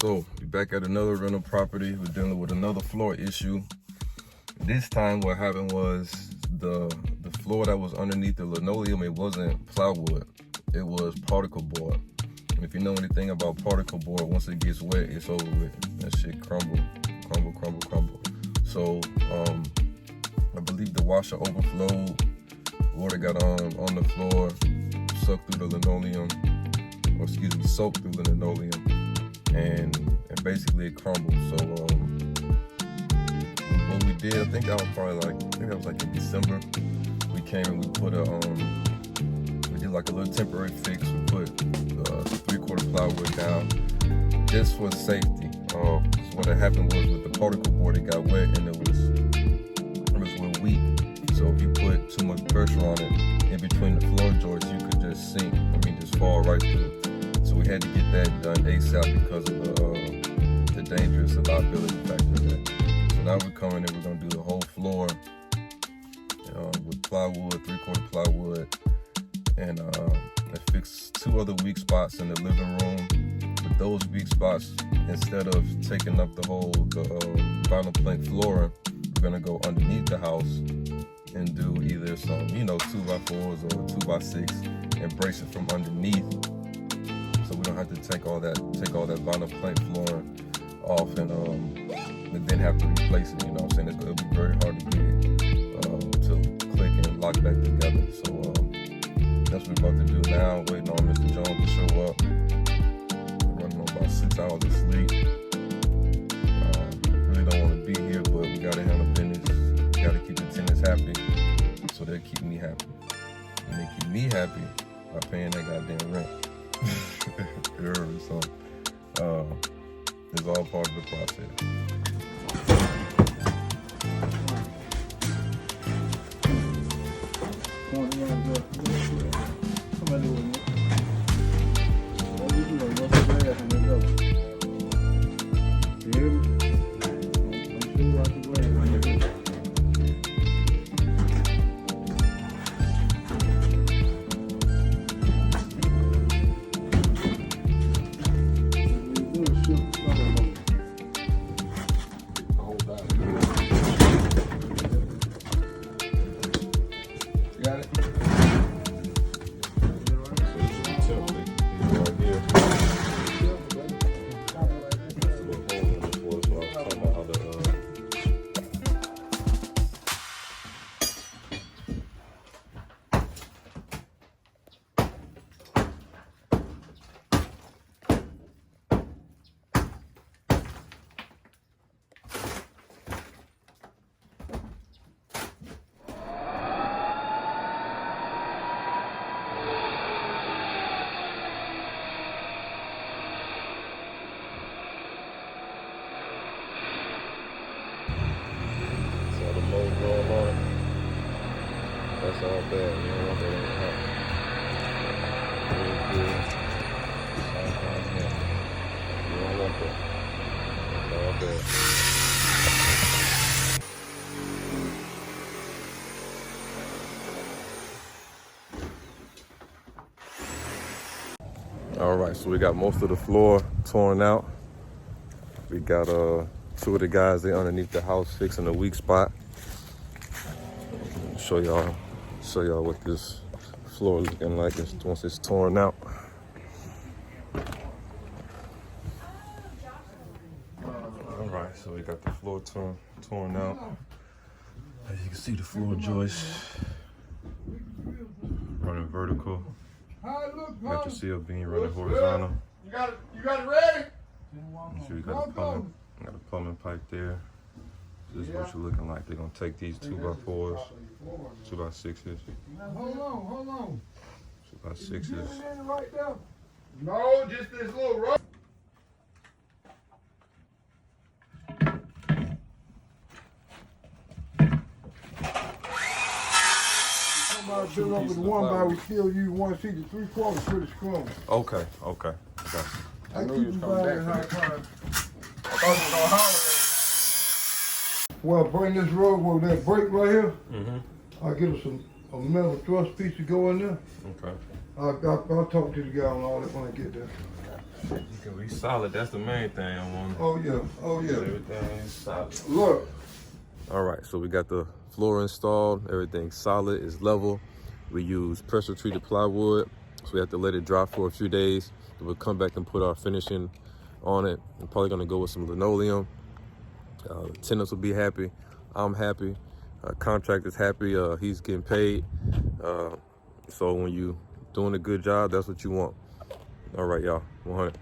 So we're back at another rental property. We're dealing with another floor issue. This time what happened was the floor that was underneath the linoleum, it wasn't plywood, it was particle board. And if you know anything about particle board, once it gets wet, it's over with. That shit crumble. So I believe the washer overflowed, water got on the floor, sucked through the linoleum, or excuse me, soaked through the linoleum, and basically it crumbled. So what we did, I think that was like in December. We came and we put we did like a little temporary fix. We put 3/4 plywood down just for safety. Because what had happened was with the particle board, it got wet and it was real weak. So if you put too much pressure on it in between the floor joists, you could just sink. Just fall right through. So we had to get that done ASAP because of the dangerous liability factor of that. So now we're coming and we're gonna do the whole floor with plywood, 3/4 plywood, and fix 2 other weak spots in the living room. With those weak spots, instead of taking up the whole vinyl plank flooring, we're gonna go underneath the house and do either some, 2x4s or 2x6 and brace it from underneath, so we don't have to take all that vinyl plank flooring off and then have to replace it. You know what I'm saying? It'll be very hard to get it to click and lock back together. So that's what we're about to do now. Waiting on Mr. Jones to show up. Running on about 6 hours of sleep. Really don't want to be here, but we gotta handle business. We gotta keep the tenants happy, so they keep me happy, and they keep me happy by paying that goddamn rent. You heard me? So it's all part of the process. That's all bad. You don't want that in your house. Very good. You don't want that. That's all bad. All right, so we got most of the floor torn out. We got 2 of the guys there underneath the house fixing a weak spot. Show y'all what this floor is looking like once it's torn out. All right, so we got the floor torn out. As you can see, the floor joist running vertical. Got the seal beam running horizontal. You got it ready? So we got a plumbing pipe there. This is what you're looking like. They're gonna take these 2x4s, 2x6s. Hold on. 2x6s. Right there? No, just this little rope. Somebody built over the 1x, we still use 1 sheet to 3/4 for the scrum. Okay. I knew you was coming back. I thought you was gonna holler. Well, bring this rug with that brake right here. I'll get us a metal thrust piece to go in there. Okay. I'll talk to the guy on all that when I get there. You can be solid. That's the main thing I want. Oh yeah, oh yeah. Everything solid. Look. All right, so we got the floor installed. Everything's solid, it's level. We use pressure treated plywood, so we have to let it dry for a few days. Then we'll come back and put our finishing on it. I'm probably gonna go with some linoleum. Tenants will be happy. I'm happy. Contractor's happy. He's getting paid. So when you doing a good job, that's what you want. All right, y'all. 100.